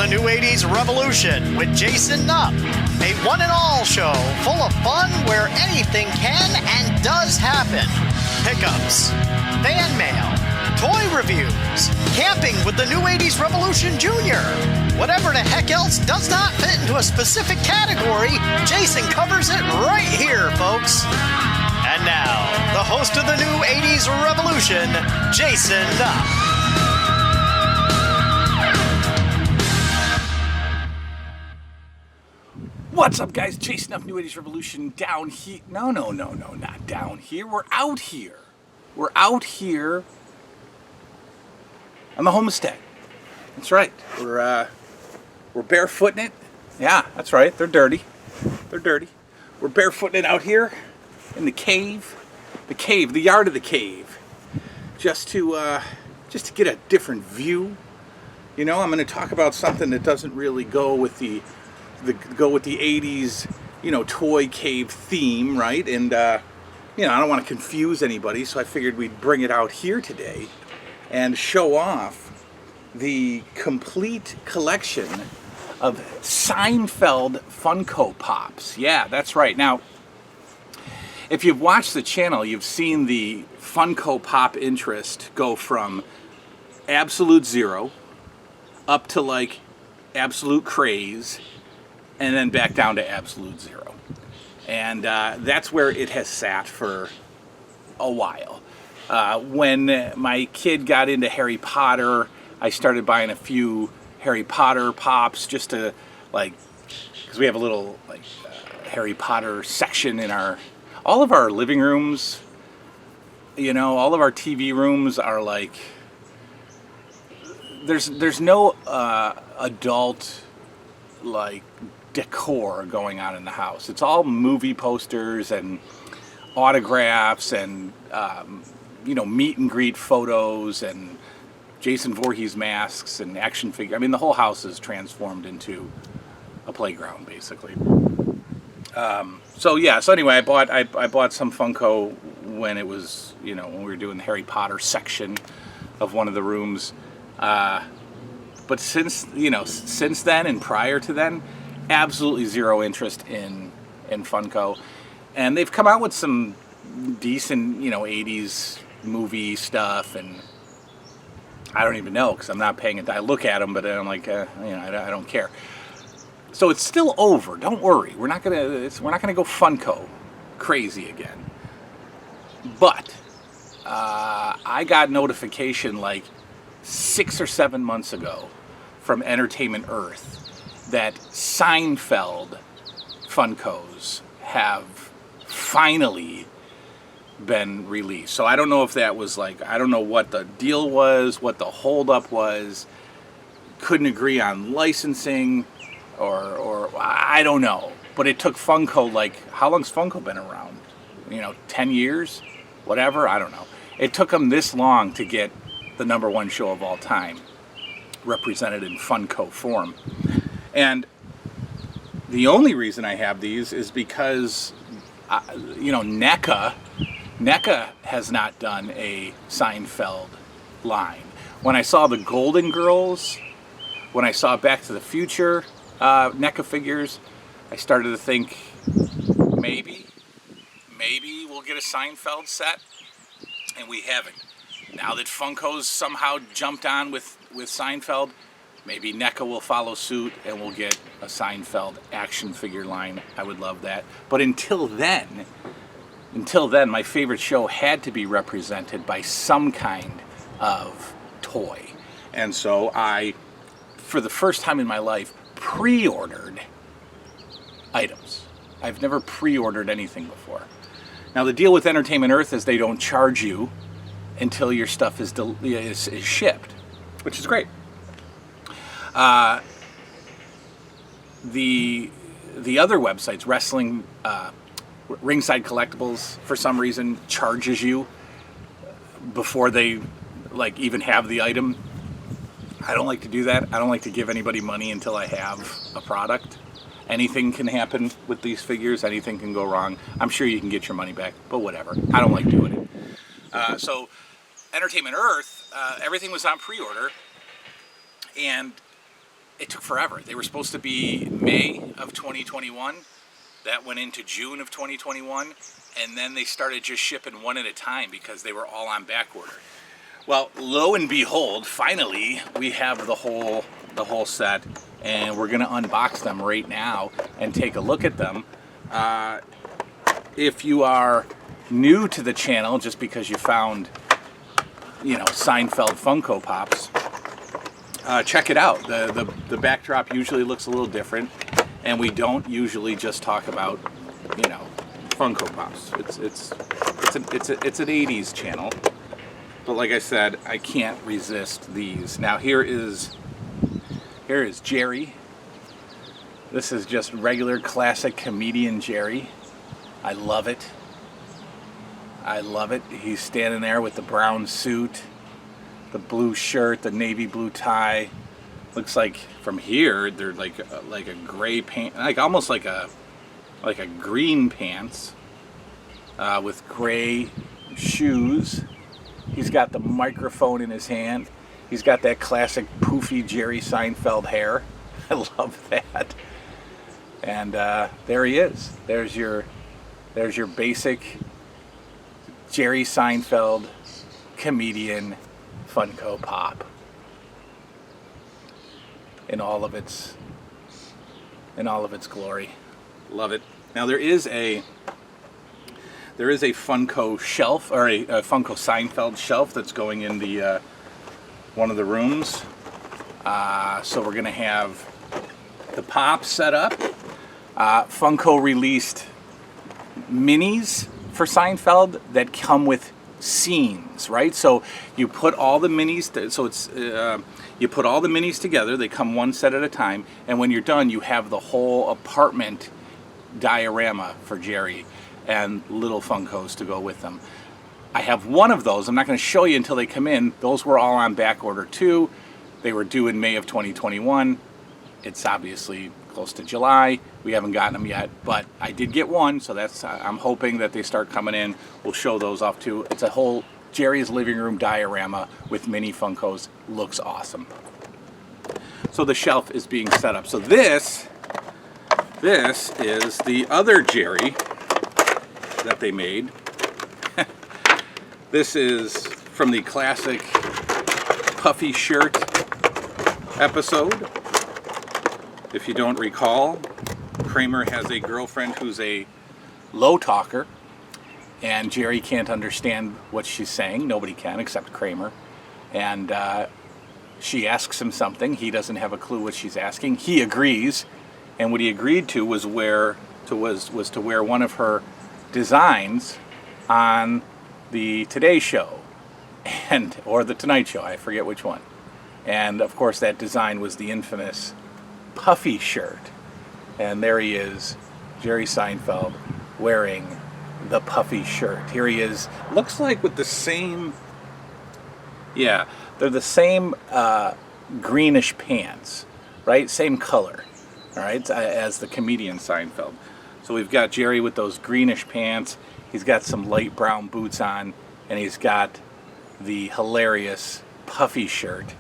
the New 80s Revolution with Jason Nupp, a one and all show full of fun where anything can and does happen. Pickups, fan mail, toy reviews, camping with the New 80s Revolution Jr. Whatever the heck else does not fit into a specific category, Jason covers it right here, folks. And now, the host of the New 80s Revolution, Jason Nupp. What's up, guys? Jason Nupp, New 80s Revolution, down here. No, not down here. We're out here. We're out here on the homestead. That's right. We're barefooting it. Yeah, that's right. They're dirty. They're dirty. We're barefooting it out here in the cave, the yard of the cave, just to get a different view. You know, I'm going to talk about something that doesn't really go with the 80s, toy cave theme, right? And I don't want to confuse anybody, so I figured we'd bring it out here today and show off the complete collection of Seinfeld FUNKO Pops. Yeah, that's right. Now, if you've watched the channel, you've seen the FUNKO Pop interest go from absolute zero up to like absolute craze, and then back down to absolute zero. And that's where it has sat for a while. When my kid got into Harry Potter, I started buying a few Harry Potter pops just to, because we have a little, Harry Potter section in all of our living rooms, all of our TV rooms are there's no adult, decor going on in the house. It's all movie posters and autographs and meet and greet photos and Jason Voorhees masks and action figures. I mean, the whole house is transformed into a playground, basically. So anyway, I bought some Funko when it was, when we were doing the Harry Potter section of one of the rooms. But since then and prior to then, absolutely zero interest in Funko. And they've come out with some decent, 80s movie stuff, and I don't even know because I'm not paying it. I look at them, but I'm like, I don't care. So it's still over. Don't worry. We're not gonna go Funko crazy again. But I got notification 6 or 7 months ago from Entertainment Earth that Seinfeld Funkos have finally been released. So I don't know if that was I don't know what the deal was, what the holdup was. Couldn't agree on licensing, or I don't know. But it took Funko how long's Funko been around? 10 years, whatever. I don't know. It took them this long to get the #1 show of all time represented in Funko form. And the only reason I have these is because, NECA has not done a Seinfeld line. When I saw the Golden Girls, when I saw Back to the Future NECA figures, I started to think maybe we'll get a Seinfeld set, and we haven't. Now that Funko's somehow jumped on with Seinfeld, maybe NECA will follow suit and we'll get a Seinfeld action figure line. I would love that. But until then, my favorite show had to be represented by some kind of toy. And so I, for the first time in my life, pre-ordered items. I've never pre-ordered anything before. Now the deal with Entertainment Earth is they don't charge you until your stuff is shipped, which is great. The other websites, Ringside Collectibles, for some reason charges you before they even have the item. I don't like to do that. I don't like to give anybody money until I have a product. Anything can happen with these figures. Anything can go wrong. I'm sure you can get your money back, but whatever. I don't like doing it. So Entertainment Earth, everything was on pre-order, and it took forever. They were supposed to be May of 2021. That went into June of 2021. And then they started just shipping one at a time because they were all on back order. Well, lo and behold, finally we have the whole set, and we're gonna unbox them right now and take a look at them. If you are new to the channel, just because you found, Seinfeld Funko Pops, check it out. The backdrop usually looks a little different, and we don't usually just talk about, Funko Pops. It's an 80s channel, but like I said, I can't resist these. Now here is Jerry. This is just regular classic comedian Jerry. I love it. I love it. He's standing there with the brown suit, the blue shirt, the navy blue tie. Looks like from here they're like a gray pant, almost like a green pants with gray shoes. He's got the microphone in his hand. He's got that classic poofy Jerry Seinfeld hair. I love that. And there he is. There's your basic Jerry Seinfeld comedian Funko Pop in all of its glory. Love it. Now there is a Funko shelf, or a Funko Seinfeld shelf that's going in the one of the rooms. So we're gonna have the Pop set up. Funko released minis for Seinfeld that come with scenes, right? So you put all the minis, you put all the minis together. They come one set at a time, and when you're done, you have the whole apartment diorama for Jerry and little Funkos to go with them. I have one of those. I'm not going to show you until they come in. Those were all on back order too. They were due in May of 2021. It's obviously close to July. We haven't gotten them yet, but I did get one, so I'm hoping that they start coming in. We'll show those off too. It's a whole Jerry's living room diorama with mini Funkos. Looks awesome. So the shelf is being set up. So this is the other Jerry that they made. This is from the classic puffy shirt episode. If you don't recall, Kramer has a girlfriend who's a low talker, and Jerry can't understand what she's saying. Nobody can except Kramer. And she asks him something. He doesn't have a clue what she's asking. He agrees, and what he agreed to was to wear one of her designs on the Today Show or the Tonight Show. I forget which one. And of course, that design was the infamous puffy shirt. And there he is, Jerry Seinfeld, wearing the puffy shirt. Here he is, looks like with the same, they're the same greenish pants, right? Same color, all right, as the comedian Seinfeld. So we've got Jerry with those greenish pants. He's got some light brown boots on, and he's got the hilarious puffy shirt.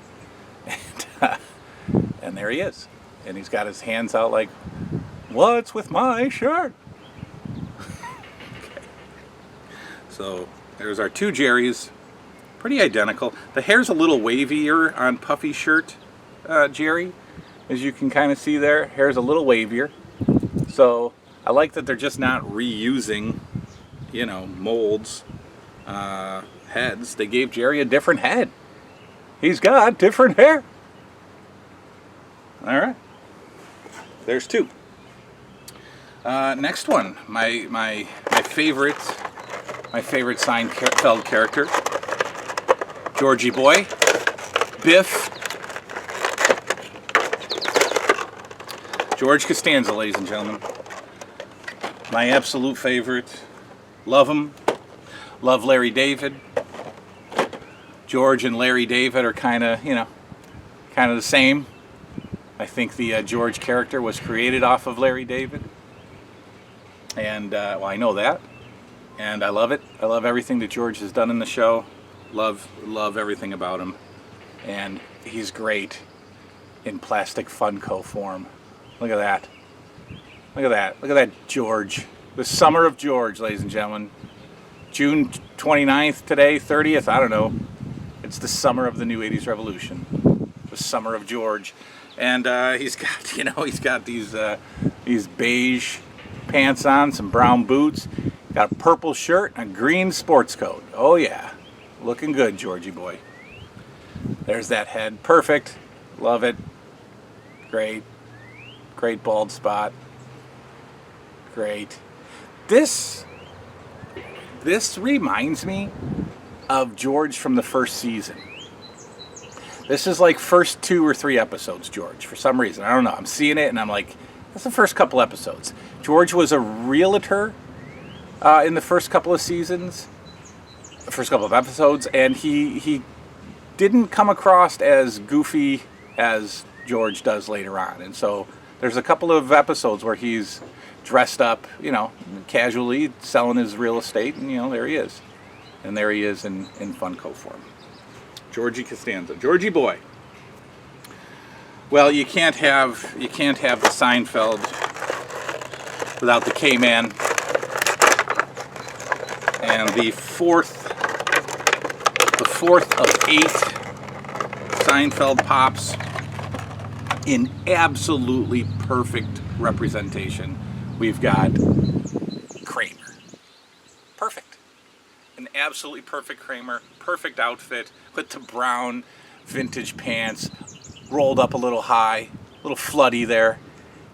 And there he is. And he's got his hands out like, what's with my shirt? Okay. So there's our two Jerrys, pretty identical. The hair's a little wavier on puffy shirt Jerry, as you can kind of see there. Hair's a little wavier. So I like that they're just not reusing, molds, heads. They gave Jerry a different head. He's got different hair. All right. There's two. Next one, my favorite Seinfeld character, Georgie boy, Biff, George Costanza, ladies and gentlemen. My absolute favorite. Love him. Love Larry David. George and Larry David are kind of the same. I think the George character was created off of Larry David. And, I know that. And I love it. I love everything that George has done in the show. Love everything about him. And he's great in plastic FUNKO form. Look at that. Look at that. Look at that George. The summer of George, ladies and gentlemen. June 29th today, 30th, I don't know. It's the summer of the new 80s revolution. The summer of George. And he's got these beige pants on, some brown boots, got a purple shirt and a green sports coat. Oh yeah, looking good, Georgie boy. There's that head, perfect, love it, great bald spot, great. This reminds me of George from the first season. This is like first 2 or 3 episodes, George, for some reason. I don't know. I'm seeing it and I'm like, that's the first couple episodes. George was a realtor in the first couple of seasons, the first couple of episodes, and he didn't come across as goofy as George does later on. And so there's a couple of episodes where he's dressed up, casually selling his real estate, and there he is. And there he is in FUNKO form. Georgie Costanza, Georgie boy. Well, you can't have the Seinfeld without the K-Man. And the fourth of 8 Seinfeld pops in absolutely perfect representation. We've got Kramer. Perfect. An absolutely perfect Kramer. Perfect outfit with the brown vintage pants, rolled up a little high, a little floody there.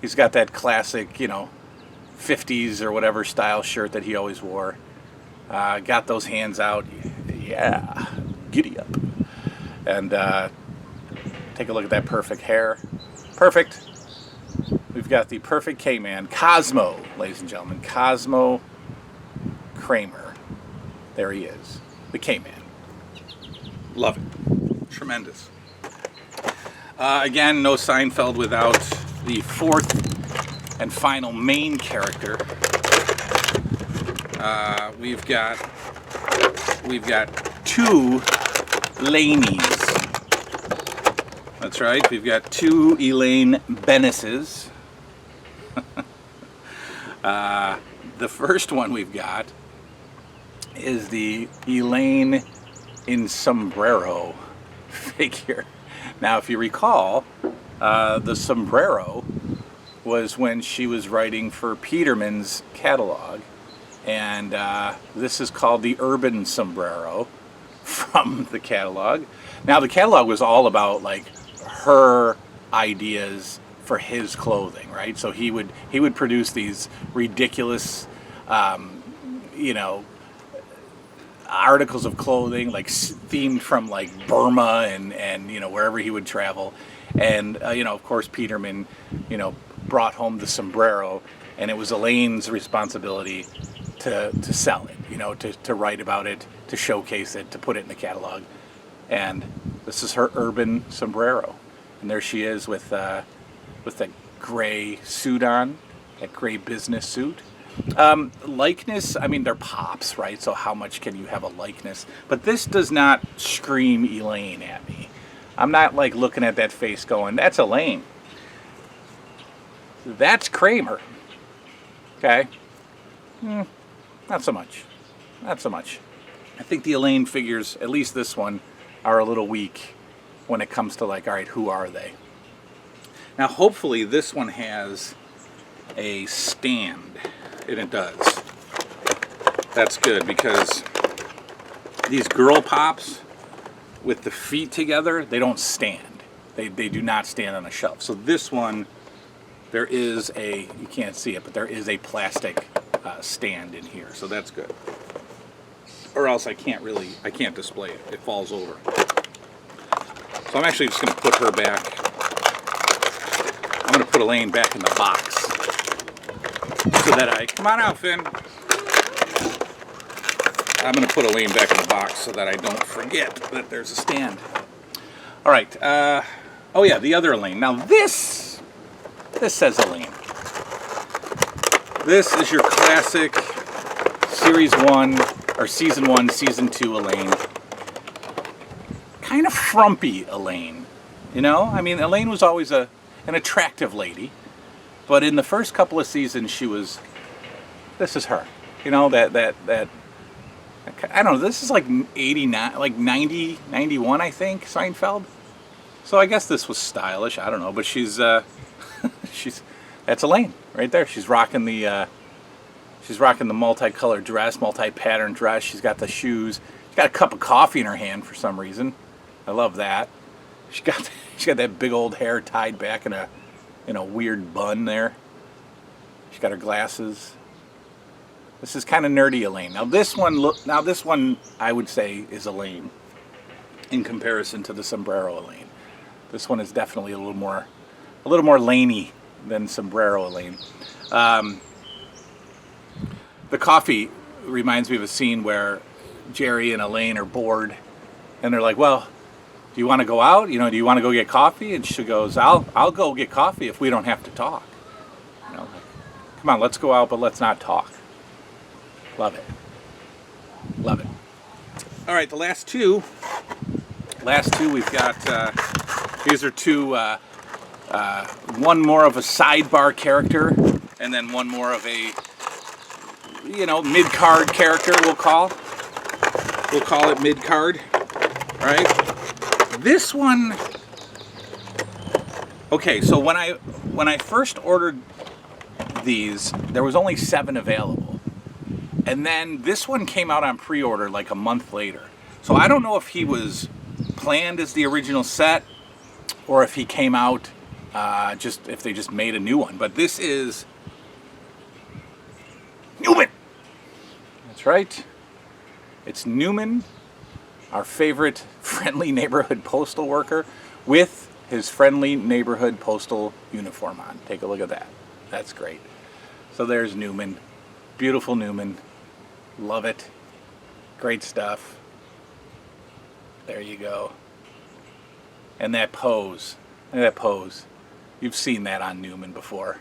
He's got that classic, 50s or whatever style shirt that he always wore. Got those hands out. Yeah, giddy up. And take a look at that perfect hair. Perfect. We've got the perfect K-Man, Cosmo, ladies and gentlemen. Cosmo Kramer. There he is. The K-Man. Love it. Tremendous. Again, no Seinfeld without the fourth and final main character. We've got 2 Laneys. That's right. We've got 2 Elaine Beneses. The first one we've got is the Elaine in sombrero figure. Now, if you recall, the sombrero was when she was writing for Peterman's catalog, and this is called the urban sombrero from the catalog. Now, the catalog was all about like her ideas for his clothing, right? So he would produce these ridiculous, articles of clothing, like themed from like Burma and wherever he would travel, and of course Peterman brought home the sombrero, and it was Elaine's responsibility to sell it, to write about it, to showcase it, to put it in the catalog. And this is her urban sombrero, and there she is with that gray suit on, that gray business suit. Likeness, I mean, they're pops, right? So how much can you have a likeness? But this does not scream Elaine at me. I'm not like looking at that face going, that's Elaine. That's Kramer. Okay? Not so much. Not so much. I think the Elaine figures, at least this one, are a little weak when it comes to like, all right, who are they? Now, hopefully this one has a stand. And it does. That's good, because these girl pops with the feet together, they don't stand. They do not stand on a shelf. So this one, there is you can't see it, but there is a plastic stand in here. So that's good. Or else I can't display it. It falls over. So I'm actually just going to put her back. I'm going to put Elaine back in the box. So that come on out, Finn. I'm going to put Elaine back in the box so that I don't forget that there's a stand. All right. Oh yeah, the other Elaine. Now this says Elaine. This is your classic Series 1 or Season 1, Season 2 Elaine. Kind of frumpy Elaine. You know, I mean, Elaine was always an attractive lady, but in the first couple of seasons, this is her. You know, that I don't know, this is like 89, like 90, 91, I think, Seinfeld. So I guess this was stylish, I don't know, but she's that's Elaine right there. She's rocking the multicolored dress, multi-pattern dress. She's got the shoes. She's got a cup of coffee in her hand for some reason. I love that. She got that big old hair tied back in a weird bun there. She's got her glasses. This is kind of nerdy Elaine. Now this one I would say is Elaine in comparison to the sombrero Elaine. This one is definitely a little more Laney than sombrero Elaine. The coffee reminds me of a scene where Jerry and Elaine are bored, and they're like, "Well, do you want to go out? You know, do you want to go get coffee?" And she goes, "I'll go get coffee if we don't have to talk. You know, come on, let's go out, but let's not talk." Love it. Love it. All right, the last two we've got. These are two. One more of a sidebar character, and then one more of a, mid-card character. We'll call it mid-card, right? This one. Okay, so when I first ordered these, there was only 7 available, and then this one came out on pre-order like a month later. So I don't know if he was planned as the original set, or if he came out if they just made a new one. But this is Newman. That's right. It's Newman, our favorite friendly neighborhood postal worker, with his friendly neighborhood postal uniform on. Take a look at that. That's great. So there's Newman. Beautiful Newman. Love it. Great stuff. There you go. And that pose. Look at that pose. You've seen that on Newman before.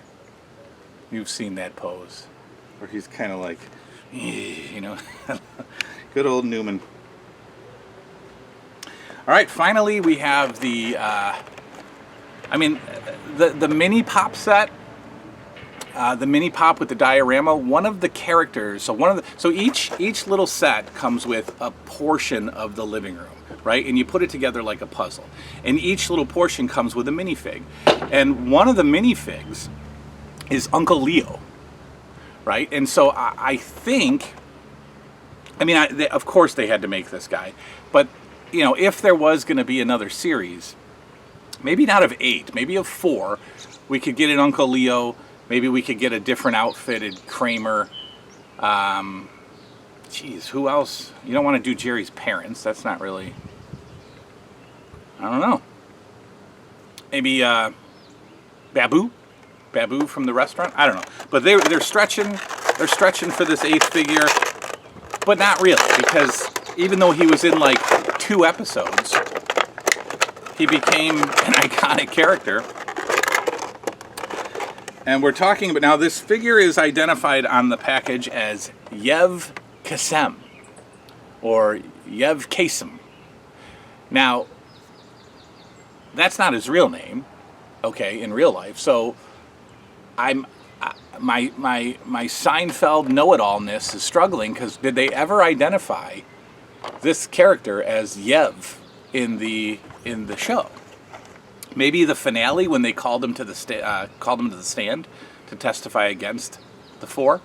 You've seen that pose. Where he's kind of like, good old Newman. All right, finally we have the mini pop set. The mini pop with the diorama. One of the characters. So each little set comes with a portion of the living room, right? And you put it together like a puzzle. And each little portion comes with a minifig. And one of the minifigs is Uncle Leo, right? And so I think, of course they had to make this guy, but if there was going to be another series, maybe not of 8, maybe of 4, we could get an Uncle Leo. Maybe we could get a different outfitted Kramer. Who else? You don't want to do Jerry's parents. That's not really. I don't know. Maybe Babu from the restaurant. I don't know. But they're stretching. They're stretching for this 8th figure, but not really, because even though he was in like 2 episodes, he became an iconic character. And we're talking about, now this figure is identified on the package as Yev Kasem, or Yev Kasem. Now, that's not his real name, okay, in real life. So my Seinfeld know-it-allness is struggling, because did they ever identify this character as Yev in the show? Maybe the finale, when they called him to the stand to testify against the 4.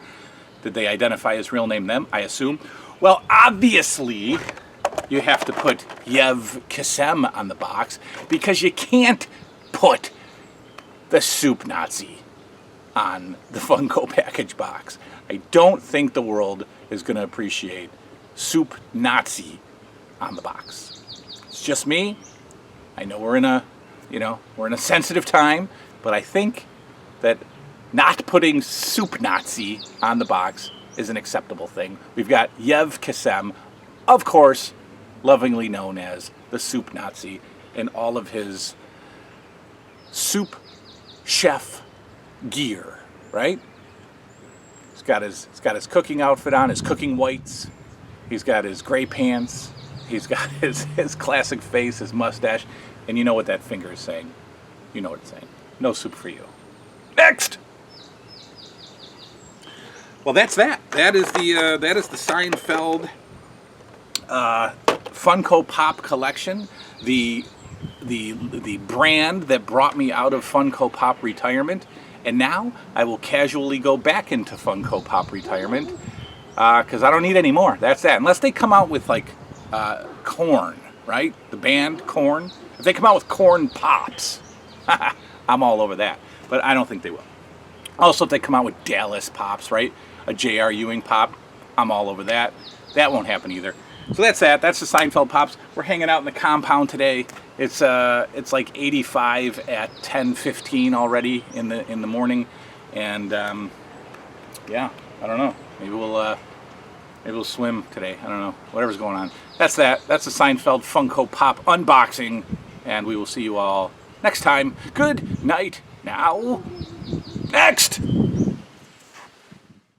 Did they identify his real name then? I assume. Well, obviously, you have to put Yev Kasem on the box, because you can't put the Soup Nazi on the Funko package box. I don't think the world is going to appreciate Soup Nazi on the box. It's just me. I know we're in a sensitive time, but I think that not putting Soup Nazi on the box is an acceptable thing. We've got Yev Kasem, of course, lovingly known as the Soup Nazi, in all of his soup chef gear, right? He's got his cooking outfit on, his cooking whites. He's got his gray pants. He's got his classic face, his mustache. And you know what that finger is saying. You know what it's saying. No soup for you. Next! Well, that's that. That is the Seinfeld Funko Pop collection. The brand that brought me out of Funko Pop retirement. And now I will casually go back into Funko Pop retirement because I don't need any more. That's that. Unless they come out with like Korn, right? The band Korn. If they come out with Korn Pops, I'm all over that. But I don't think they will. Also, if they come out with Dallas Pops, right? A J.R. Ewing Pop, I'm all over that. That won't happen either. So that's that. That's the Seinfeld Pops. We're hanging out in the compound today. It's like 85 at 10:15 already in the morning, and yeah, I don't know. Maybe we'll swim today. I don't know. Whatever's going on. That's that. That's the Seinfeld Funko Pop unboxing, and we will see you all next time. Good night now. Next.